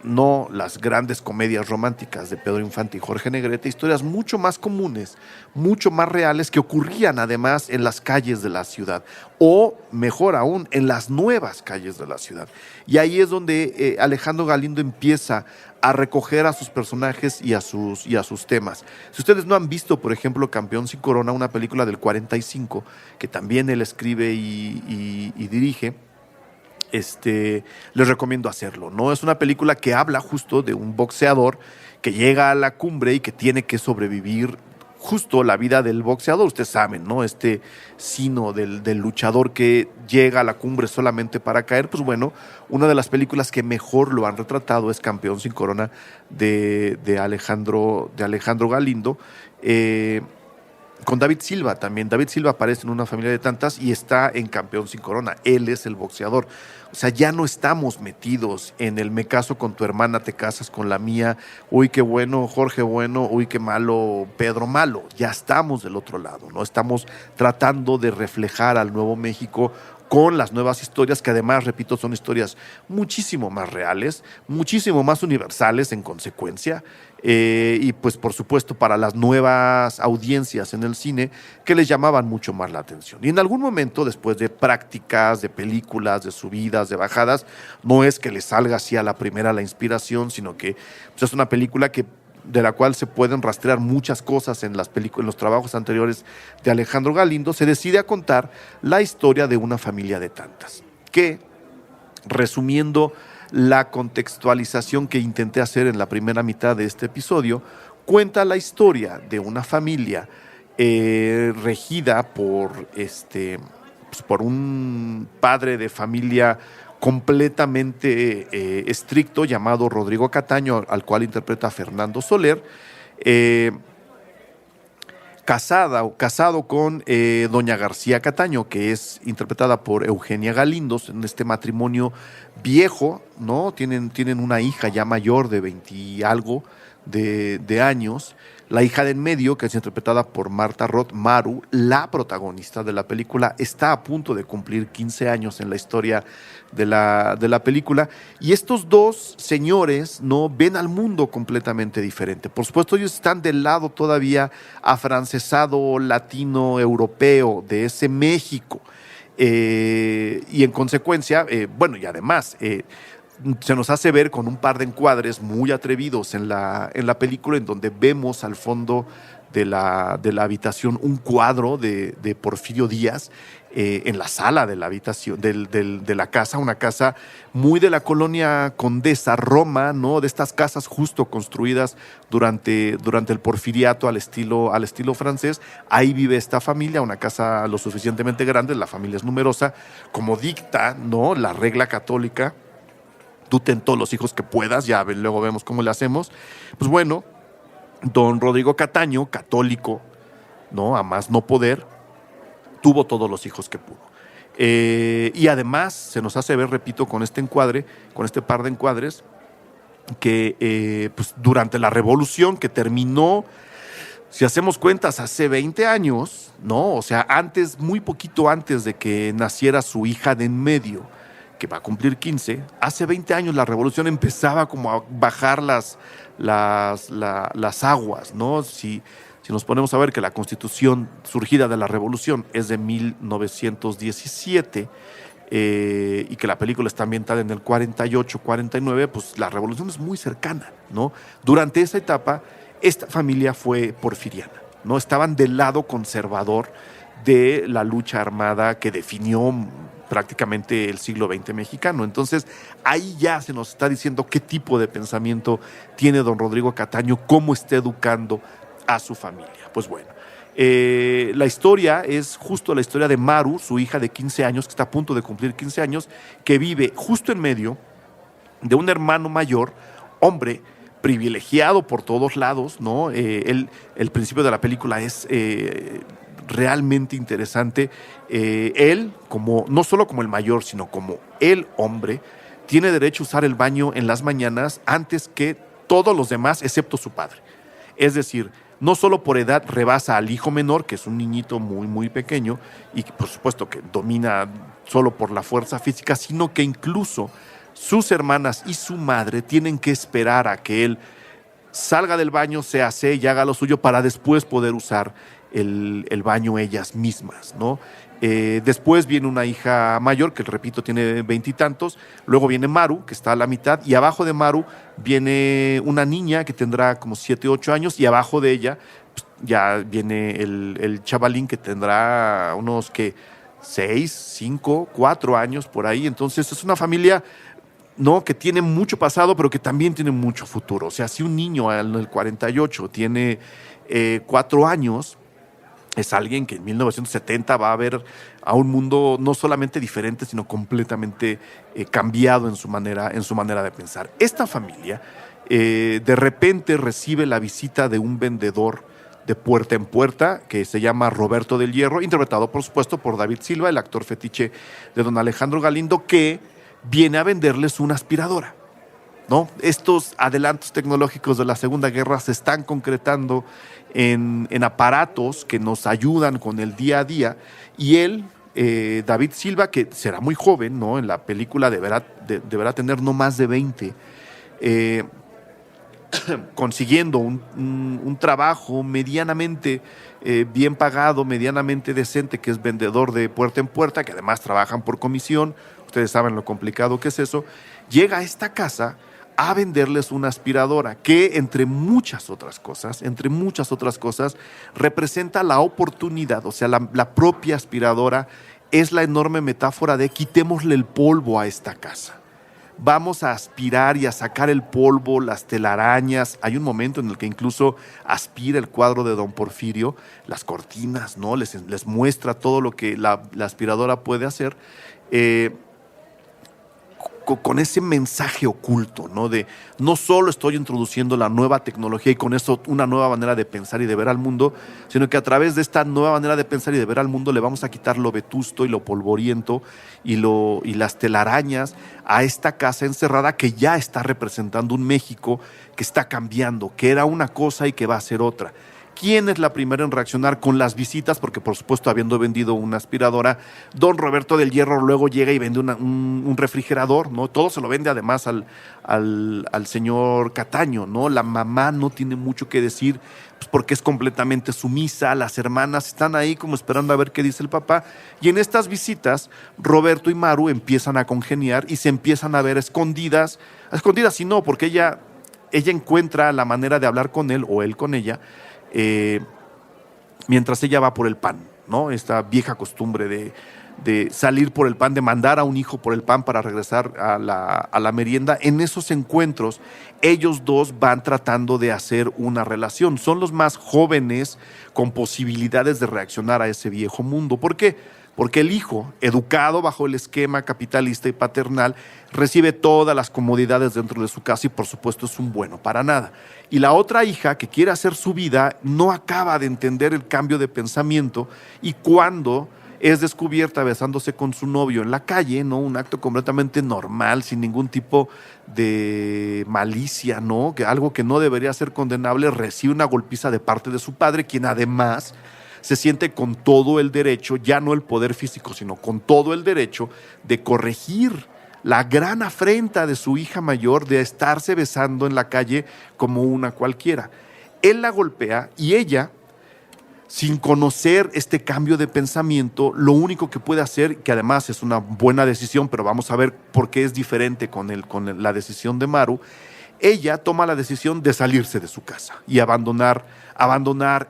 no las grandes comedias románticas de Pedro Infante y Jorge Negrete, historias mucho más comunes, mucho más reales, que ocurrían además en las calles de la ciudad, o mejor aún, en las nuevas calles de la ciudad. Y ahí es donde Alejandro Galindo empieza a recoger a sus personajes y a sus temas. Si ustedes no han visto, por ejemplo, Campeón sin Corona, una película del 45, que también él escribe y dirige, les recomiendo hacerlo, ¿no? Es una película que habla justo de un boxeador que llega a la cumbre y que tiene que sobrevivir justo la vida del boxeador. Ustedes saben, ¿no? Sino del luchador que llega a la cumbre solamente para caer. Pues bueno, una de las películas que mejor lo han retratado es Campeón sin Corona de Alejandro Galindo. Con David Silva también. David Silva aparece en Una familia de tantas y está en Campeón sin Corona. Él es el boxeador. O sea, ya no estamos metidos en el me caso con tu hermana, te casas con la mía. Uy, qué bueno, Jorge bueno. Uy, qué malo, Pedro malo. Ya estamos del otro lado, ¿no? Estamos tratando de reflejar al Nuevo México con las nuevas historias, que además, repito, son historias muchísimo más reales, muchísimo más universales en consecuencia, y pues por supuesto para las nuevas audiencias en el cine que les llamaban mucho más la atención. Y en algún momento, después de prácticas, de películas, de subidas, de bajadas, no es que les salga así a la primera la inspiración, sino que pues, es una película de la cual se pueden rastrear muchas cosas en los trabajos anteriores de Alejandro Galindo. Se decide a contar la historia de Una familia de tantas, que, resumiendo la contextualización que intenté hacer en la primera mitad de este episodio, cuenta la historia de una familia regida por un padre de familia completamente estricto llamado Rodrigo Cataño, al cual interpreta Fernando Soler, casado con doña García Cataño, que es interpretada por Eugenia Galindo, en este matrimonio viejo, ¿no? Tienen una hija ya mayor de 20 y algo de años. La hija de en medio, que es interpretada por Marta Roth, Maru, la protagonista de la película, está a punto de cumplir 15 años en la historia de la película. Y estos dos señores no ven al mundo completamente diferente. Por supuesto, ellos están del lado todavía afrancesado, latino, europeo, de ese México. Y en consecuencia, y además se nos hace ver con un par de encuadres muy atrevidos en la película, en donde vemos al fondo de la habitación un cuadro de Porfirio Díaz en la sala de la habitación de la casa, una casa muy de la colonia Condesa, Roma, ¿no? De estas casas justo construidas durante el porfiriato al estilo francés. Ahí vive esta familia, una casa lo suficientemente grande, la familia es numerosa, como dicta, ¿no?, la regla católica. Tú ten todos los hijos que puedas, ya luego vemos cómo le hacemos. Pues bueno, don Rodrigo Cataño, católico, ¿no?, a más no poder, tuvo todos los hijos que pudo. Y además se nos hace ver, repito, con este par de encuadres, que pues durante la revolución que terminó, si hacemos cuentas, hace 20 años, ¿no? O sea, muy poquito antes de que naciera su hija de en medio, que va a cumplir 15, hace 20 años la revolución empezaba como a bajar las aguas, ¿no? Si Si nos ponemos a ver que la Constitución surgida de la Revolución es de 1917 y que la película está ambientada en el 48, 49, pues la Revolución es muy cercana, ¿no? Durante esa etapa, esta familia fue porfiriana, ¿no? Estaban del lado conservador de la lucha armada que definió prácticamente el siglo XX mexicano. Entonces, ahí ya se nos está diciendo qué tipo de pensamiento tiene don Rodrigo Cataño, cómo está educando a su familia. Pues bueno, la historia es justo la historia de Maru, su hija de 15 años, que está a punto de cumplir 15 años, que vive justo en medio de un hermano mayor, hombre, privilegiado por todos lados, ¿no? El principio de la película es realmente interesante. Él, como, no solo como el mayor, sino como el hombre, tiene derecho a usar el baño en las mañanas antes que todos los demás, excepto su padre. Es decir, no solo por edad rebasa al hijo menor, que es un niñito muy, muy pequeño, y por supuesto que domina solo por la fuerza física, sino que incluso sus hermanas y su madre tienen que esperar a que él salga del baño, se asee y haga lo suyo para después poder usar el baño ellas mismas, ¿no? Después viene una hija mayor, que repito, tiene 20 y tantos, luego viene Maru, que está a la mitad, y abajo de Maru viene una niña que tendrá como 7, 8 años, y abajo de ella pues, ya viene el chavalín que tendrá unos 6, 5, 4 años por ahí. Entonces es una familia, ¿no?, que tiene mucho pasado, pero que también tiene mucho futuro. O sea, si un niño en el 48 tiene 4 años, es alguien que en 1970 va a ver a un mundo no solamente diferente, sino completamente cambiado en su manera de pensar. Esta familia de repente recibe la visita de un vendedor de puerta en puerta que se llama Roberto del Hierro, interpretado por supuesto por David Silva, el actor fetiche de don Alejandro Galindo, que viene a venderles una aspiradora, ¿no? Estos adelantos tecnológicos de la Segunda Guerra se están concretando en aparatos que nos ayudan con el día a día, y él, David Silva, que será muy joven, ¿no? En la película deberá tener no más de 20, consiguiendo un trabajo medianamente bien pagado, medianamente decente, que es vendedor de puerta en puerta, que además trabajan por comisión. Ustedes saben lo complicado que es eso. Llega a esta casa a venderles una aspiradora que, entre muchas otras cosas, representa la oportunidad. O sea, la propia aspiradora es la enorme metáfora de quitémosle el polvo a esta casa. Vamos a aspirar y a sacar el polvo, las telarañas. Hay un momento en el que incluso aspira el cuadro de don Porfirio, las cortinas, ¿no? Les muestra todo lo que la aspiradora puede hacer. Con ese mensaje oculto, ¿no? De no solo estoy introduciendo la nueva tecnología y con eso una nueva manera de pensar y de ver al mundo, sino que a través de esta nueva manera de pensar y de ver al mundo le vamos a quitar lo vetusto y lo polvoriento y las telarañas a esta casa encerrada que ya está representando un México que está cambiando, que era una cosa y que va a ser otra. ¿Quién es la primera en reaccionar con las visitas? Porque, por supuesto, habiendo vendido una aspiradora, don Roberto del Hierro luego llega y vende un refrigerador, ¿no? Todo se lo vende además al señor Cataño, ¿no? La mamá no tiene mucho que decir, pues porque es completamente sumisa. Las hermanas están ahí como esperando a ver qué dice el papá. Y en estas visitas, Roberto y Maru empiezan a congeniar y se empiezan a ver escondidas sí no, porque ella encuentra la manera de hablar con él o él con ella, mientras ella va por el pan, ¿no? Esta vieja costumbre de salir por el pan, de mandar a un hijo por el pan para regresar a la merienda. En esos encuentros, ellos dos van tratando de hacer una relación. Son los más jóvenes con posibilidades de reaccionar a ese viejo mundo. ¿Por qué? Porque el hijo, educado bajo el esquema capitalista y paternal, recibe todas las comodidades dentro de su casa y por supuesto es un bueno para nada. Y la otra hija, que quiere hacer su vida, no acaba de entender el cambio de pensamiento, y cuando es descubierta besándose con su novio en la calle, ¿no? Un acto completamente normal, sin ningún tipo de malicia, ¿no? Que algo que no debería ser condenable, recibe una golpiza de parte de su padre, quien además se siente con todo el derecho, ya no el poder físico, sino con todo el derecho de corregir la gran afrenta de su hija mayor de estarse besando en la calle como una cualquiera. Él la golpea y ella, sin conocer este cambio de pensamiento, lo único que puede hacer, que además es una buena decisión, pero vamos a ver por qué es diferente con la decisión de Maru, ella toma la decisión de salirse de su casa y abandonar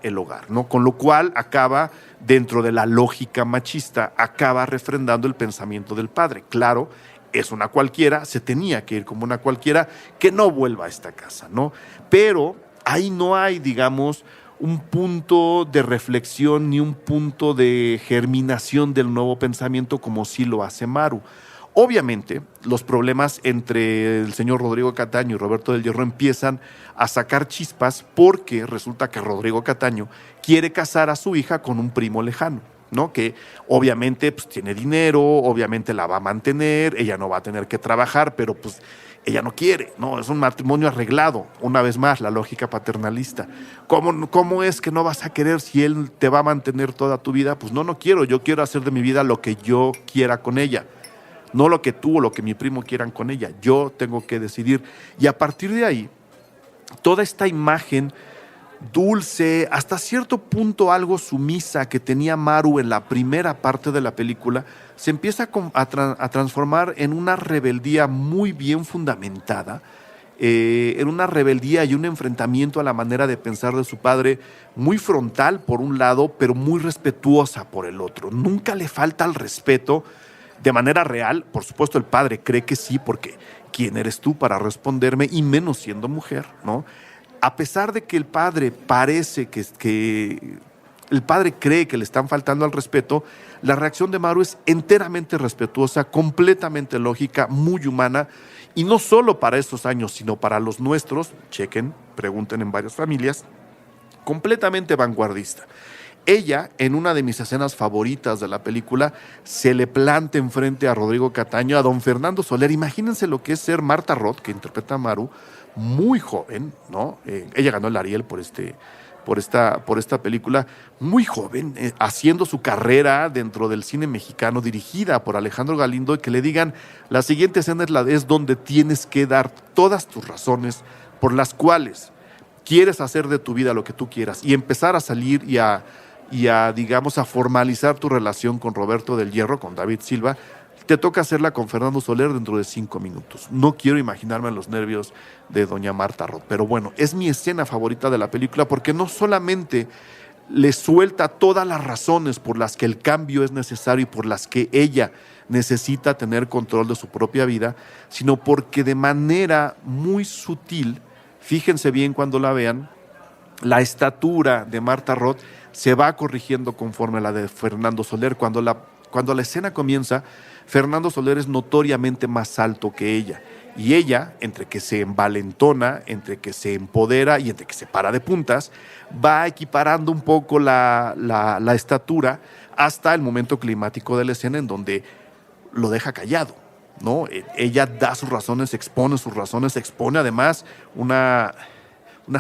el hogar, ¿no? Con lo cual acaba, dentro de la lógica machista, acaba refrendando el pensamiento del padre. Claro, es una cualquiera, se tenía que ir como una cualquiera, que no vuelva a esta casa, ¿no? Pero ahí no hay, digamos, un punto de reflexión ni un punto de germinación del nuevo pensamiento como sí lo hace Maru. Obviamente, los problemas entre el señor Rodrigo Cataño y Roberto del Hierro empiezan a sacar chispas porque resulta que Rodrigo Cataño quiere casar a su hija con un primo lejano, ¿no? Que obviamente pues, tiene dinero, obviamente la va a mantener, ella no va a tener que trabajar, pero pues ella no quiere, ¿no? Es un matrimonio arreglado, una vez más, la lógica paternalista. ¿Cómo es que no vas a querer si él te va a mantener toda tu vida? Pues no quiero, yo quiero hacer de mi vida lo que yo quiera con ella, no lo que tú o lo que mi primo quieran con ella, yo tengo que decidir. Y a partir de ahí, toda esta imagen dulce, hasta cierto punto algo sumisa que tenía Maru en la primera parte de la película, se empieza a transformar en una rebeldía muy bien fundamentada, en una rebeldía y un enfrentamiento a la manera de pensar de su padre, muy frontal por un lado, pero muy respetuosa por el otro. Nunca le falta el respeto de manera real. Por supuesto, el padre cree que sí, porque ¿quién eres tú para responderme? Y menos siendo mujer, ¿no? A pesar de que el padre parece que el padre cree que le están faltando al respeto, la reacción de Maru es enteramente respetuosa, completamente lógica, muy humana, y no solo para estos años, sino para los nuestros, chequen, pregunten en varias familias, completamente vanguardista. Ella, en una de mis escenas favoritas de la película, se le planta enfrente a Rodrigo Cataño, a don Fernando Soler. Imagínense lo que es ser Marta Roth, que interpreta a Maru, muy joven, ¿no? Ella ganó el Ariel por esta película, muy joven, haciendo su carrera dentro del cine mexicano, dirigida por Alejandro Galindo, y que le digan, la siguiente escena es donde tienes que dar todas tus razones por las cuales quieres hacer de tu vida lo que tú quieras y empezar a salir y a digamos, a formalizar tu relación con Roberto del Hierro, con David Silva. Te toca hacerla con Fernando Soler dentro de 5 minutos. No quiero imaginarme los nervios de doña Marta Roth, pero bueno, es mi escena favorita de la película porque no solamente le suelta todas las razones por las que el cambio es necesario y por las que ella necesita tener control de su propia vida, sino porque de manera muy sutil, fíjense bien cuando la vean, la estatura de Marta Roth se va corrigiendo conforme a la de Fernando Soler. Cuando la escena comienza, Fernando Soler es notoriamente más alto que ella. Y ella, entre que se envalentona, entre que se empodera y entre que se para de puntas, va equiparando un poco la estatura hasta el momento climático de la escena en donde lo deja callado, ¿no? Ella da sus razones, expone además una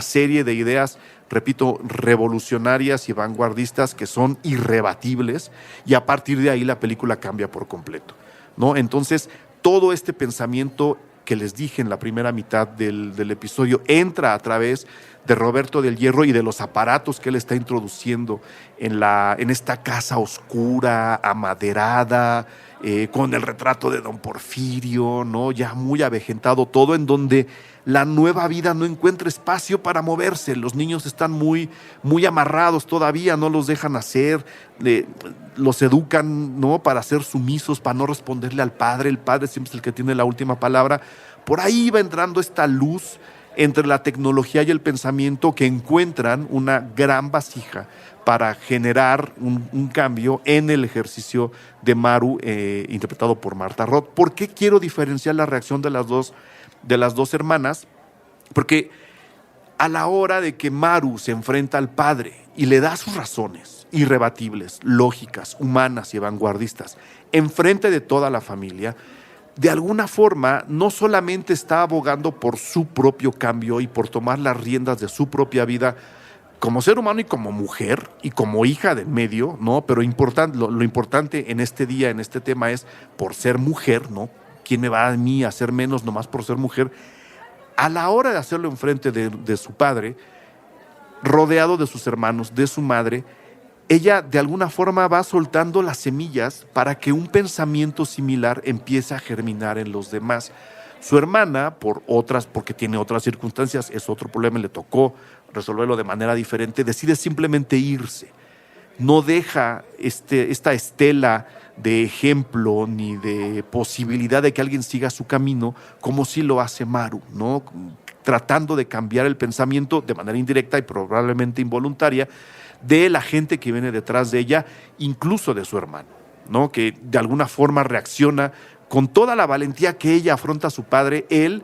serie de ideas, repito, revolucionarias y vanguardistas que son irrebatibles, y a partir de ahí la película cambia por completo, ¿no? Entonces, todo este pensamiento que les dije en la primera mitad del episodio entra a través de Roberto del Hierro y de los aparatos que él está introduciendo en esta casa oscura, amaderada, con el retrato de don Porfirio, ¿no? Ya muy avejentado todo, en donde la nueva vida no encuentra espacio para moverse. Los niños están muy, muy amarrados todavía, no los dejan hacer, los educan, ¿no? Para ser sumisos, para no responderle al padre. El padre siempre es el que tiene la última palabra. Por ahí va entrando esta luz entre la tecnología y el pensamiento, que encuentran una gran vasija para generar un cambio en el ejercicio de Maru, interpretado por Marta Roth. ¿Por qué quiero diferenciar la reacción de las dos hermanas? Porque a la hora de que Maru se enfrenta al padre y le da sus razones irrebatibles, lógicas, humanas y vanguardistas, enfrente de toda la familia, de alguna forma no solamente está abogando por su propio cambio y por tomar las riendas de su propia vida como ser humano y como mujer y como hija del medio, ¿no? Pero lo importante en este día, en este tema, es por ser mujer, ¿no? ¿Quién me va a mí a hacer menos nomás por ser mujer? A la hora de hacerlo enfrente de su padre, rodeado de sus hermanos, de su madre, ella de alguna forma va soltando las semillas para que un pensamiento similar empiece a germinar en los demás. Su hermana, porque tiene otras circunstancias, es otro problema, le tocó resolverlo de manera diferente, decide simplemente irse. No deja esta estela de ejemplo ni de posibilidad de que alguien siga su camino, como sí lo hace Maru, ¿no? Tratando de cambiar el pensamiento de manera indirecta y probablemente involuntaria de la gente que viene detrás de ella, incluso de su hermano, ¿no? Que de alguna forma reacciona con toda la valentía que ella afronta a su padre. Él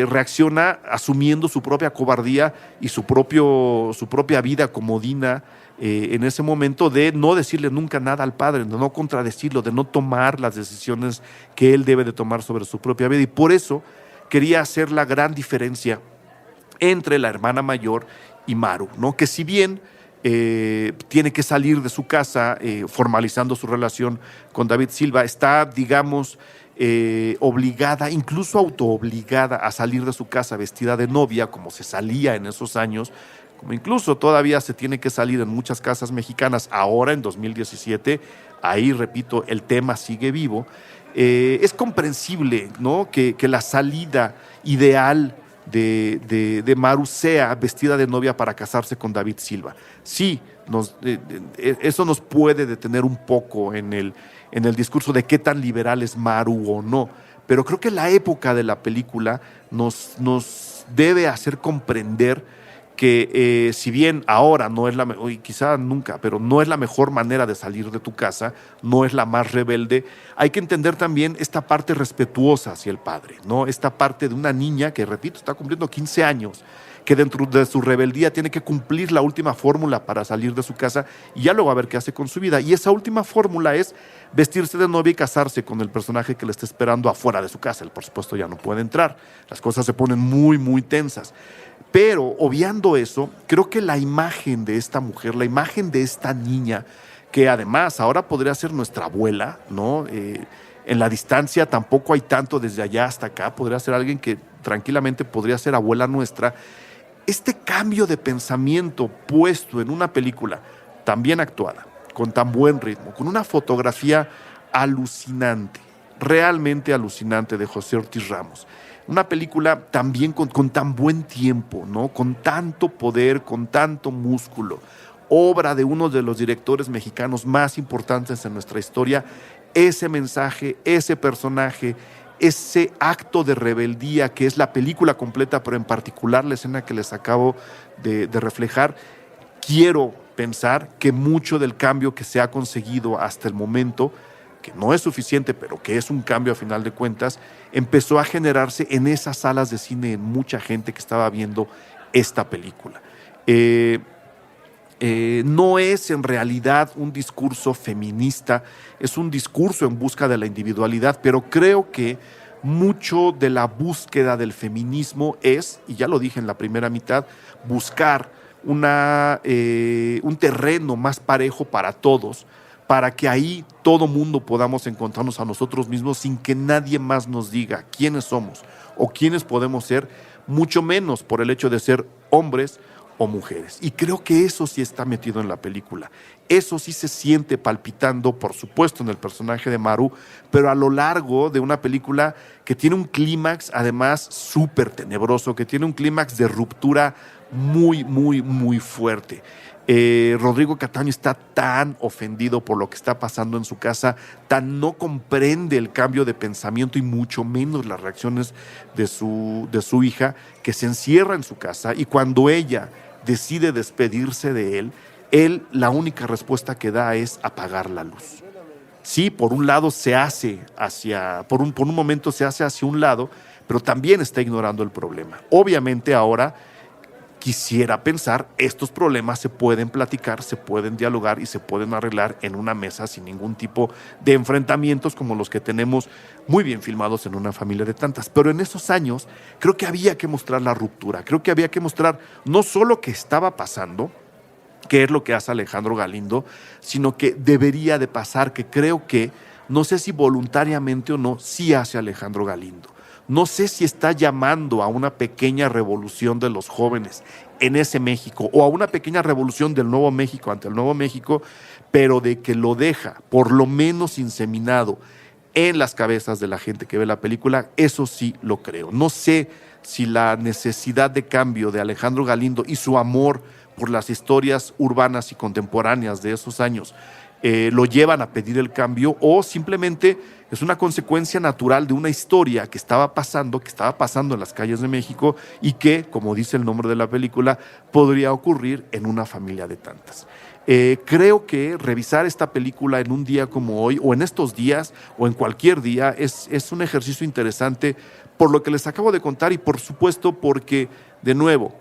reacciona asumiendo su propia cobardía y su propia vida comodina en ese momento, de no decirle nunca nada al padre, de no contradecirlo, de no tomar las decisiones que él debe de tomar sobre su propia vida. Y por eso quería hacer la gran diferencia entre la hermana mayor y Maru, ¿no? Que si bien tiene que salir de su casa formalizando su relación con David Silva, está, digamos, obligada, incluso autoobligada a salir de su casa vestida de novia, como se salía en esos años, como incluso todavía se tiene que salir en muchas casas mexicanas ahora en 2017. Ahí, repito, el tema sigue vivo. Es comprensible, ¿no?, que la salida ideal de Maru sea vestida de novia para casarse con David Silva. Sí, eso nos puede detener un poco en el discurso de qué tan liberal es Maru o no, pero creo que la época de la película nos debe hacer comprender que si bien ahora no es y quizá nunca, pero no es la mejor manera de salir de tu casa, no es la más rebelde, hay que entender también esta parte respetuosa hacia el padre, ¿no? Esta parte de una niña que, repito, está cumpliendo 15 años, que dentro de su rebeldía tiene que cumplir la última fórmula para salir de su casa y ya luego a ver qué hace con su vida. Y esa última fórmula es vestirse de novia y casarse con el personaje que le está esperando afuera de su casa. Él, por supuesto, ya no puede entrar. Las cosas se ponen muy, muy tensas. Pero, obviando eso, creo que la imagen de esta mujer, la imagen de esta niña, que además ahora podría ser nuestra abuela, ¿no? En la distancia tampoco hay tanto desde allá hasta acá, podría ser alguien que tranquilamente podría ser abuela nuestra. Este cambio de pensamiento puesto en una película tan bien actuada, con tan buen ritmo, con una fotografía alucinante, realmente alucinante, de José Ortiz Ramos. Una película también con tan buen tiempo, ¿no? Con tanto poder, con tanto músculo. Obra de uno de los directores mexicanos más importantes en nuestra historia. Ese mensaje, ese personaje, ese acto de rebeldía que es la película completa, pero en particular la escena que les acabo de reflejar, quiero pensar que mucho del cambio que se ha conseguido hasta el momento, que no es suficiente, pero que es un cambio a final de cuentas, empezó a generarse en esas salas de cine, en mucha gente que estaba viendo esta película. No es en realidad un discurso feminista, es un discurso en busca de la individualidad, pero creo que mucho de la búsqueda del feminismo es, y ya lo dije en la primera mitad, buscar un terreno más parejo para todos, para que ahí todo mundo podamos encontrarnos a nosotros mismos sin que nadie más nos diga quiénes somos o quiénes podemos ser, mucho menos por el hecho de ser hombres o mujeres. Y creo que eso sí está metido en la película. Eso sí se siente palpitando, por supuesto, en el personaje de Maru, pero a lo largo de una película que tiene un clímax, además, súper tenebroso, que tiene un clímax de ruptura muy, muy, muy fuerte. Rodrigo Cataño está tan ofendido por lo que está pasando en su casa, tan no comprende el cambio de pensamiento y mucho menos las reacciones de su hija, que se encierra en su casa, y cuando ella decide despedirse de él la única respuesta que da es apagar la luz. Sí, por un lado se hace por un momento se hace hacia un lado, pero también está ignorando el problema. Obviamente ahora quisiera pensar, estos problemas se pueden platicar, se pueden dialogar y se pueden arreglar en una mesa sin ningún tipo de enfrentamientos como los que tenemos muy bien filmados en Una familia de tantas. Pero en esos años creo que había que mostrar la ruptura, creo que había que mostrar no solo qué estaba pasando, qué es lo que hace Alejandro Galindo, sino que debería de pasar, que creo que, no sé si voluntariamente o no, sí hace Alejandro Galindo. No sé si está llamando a una pequeña revolución de los jóvenes en ese México o a una pequeña revolución del Nuevo México ante el Nuevo México, pero de que lo deja por lo menos inseminado en las cabezas de la gente que ve la película, eso sí lo creo. No sé si la necesidad de cambio de Alejandro Galindo y su amor por las historias urbanas y contemporáneas de esos años lo llevan a pedir el cambio, o simplemente es una consecuencia natural de una historia que estaba pasando en las calles de México y que, como dice el nombre de la película, podría ocurrir en una familia de tantas. Creo que revisar esta película en un día como hoy, o en estos días, o en cualquier día, es un ejercicio interesante por lo que les acabo de contar y por supuesto porque, de nuevo,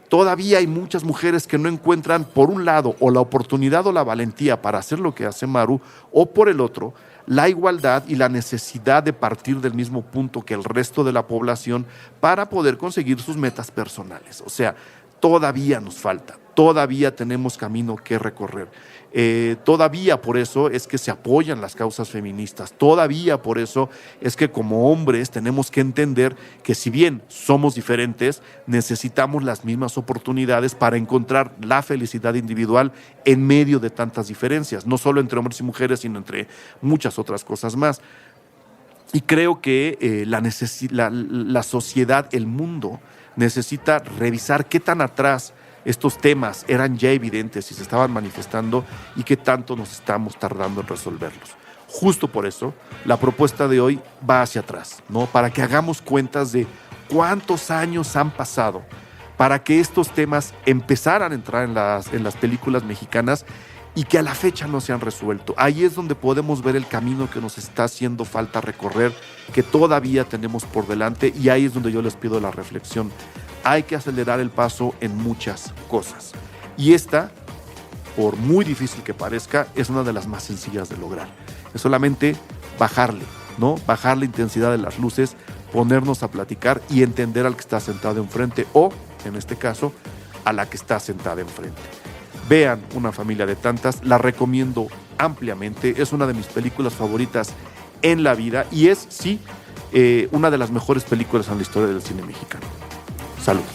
todavía hay muchas mujeres que no encuentran, por un lado, o la oportunidad o la valentía para hacer lo que hace Maru, o por el otro, la igualdad y la necesidad de partir del mismo punto que el resto de la población para poder conseguir sus metas personales. O sea, todavía nos falta, todavía tenemos camino que recorrer. Todavía por eso es que se apoyan las causas feministas, todavía por eso es que como hombres tenemos que entender que si bien somos diferentes, necesitamos las mismas oportunidades para encontrar la felicidad individual en medio de tantas diferencias, no solo entre hombres y mujeres, sino entre muchas otras cosas más. Y creo que la sociedad, el mundo, necesita revisar qué tan atrás estos temas eran ya evidentes y se estaban manifestando y qué tanto nos estamos tardando en resolverlos. Justo por eso, la propuesta de hoy va hacia atrás, ¿no? Para que hagamos cuentas de cuántos años han pasado para que estos temas empezaran a entrar en las películas mexicanas y que a la fecha no se han resuelto. Ahí es donde podemos ver el camino que nos está haciendo falta recorrer, que todavía tenemos por delante, y ahí es donde yo les pido la reflexión. Hay que acelerar el paso en muchas cosas. Y esta, por muy difícil que parezca, es una de las más sencillas de lograr. Es solamente bajarle, ¿no? Bajar la intensidad de las luces, ponernos a platicar y entender al que está sentado enfrente, o, en este caso, a la que está sentada enfrente. Vean Una familia de tantas, la recomiendo ampliamente, es una de mis películas favoritas en la vida y es, sí, una de las mejores películas en la historia del cine mexicano. Saludos.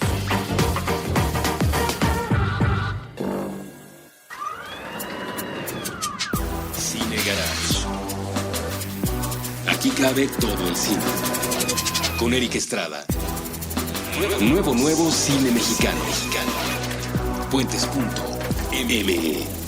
Cine Garage. Aquí cabe todo el cine. Con Eric Estrada. Nuevo cine mexicano. Puentes.me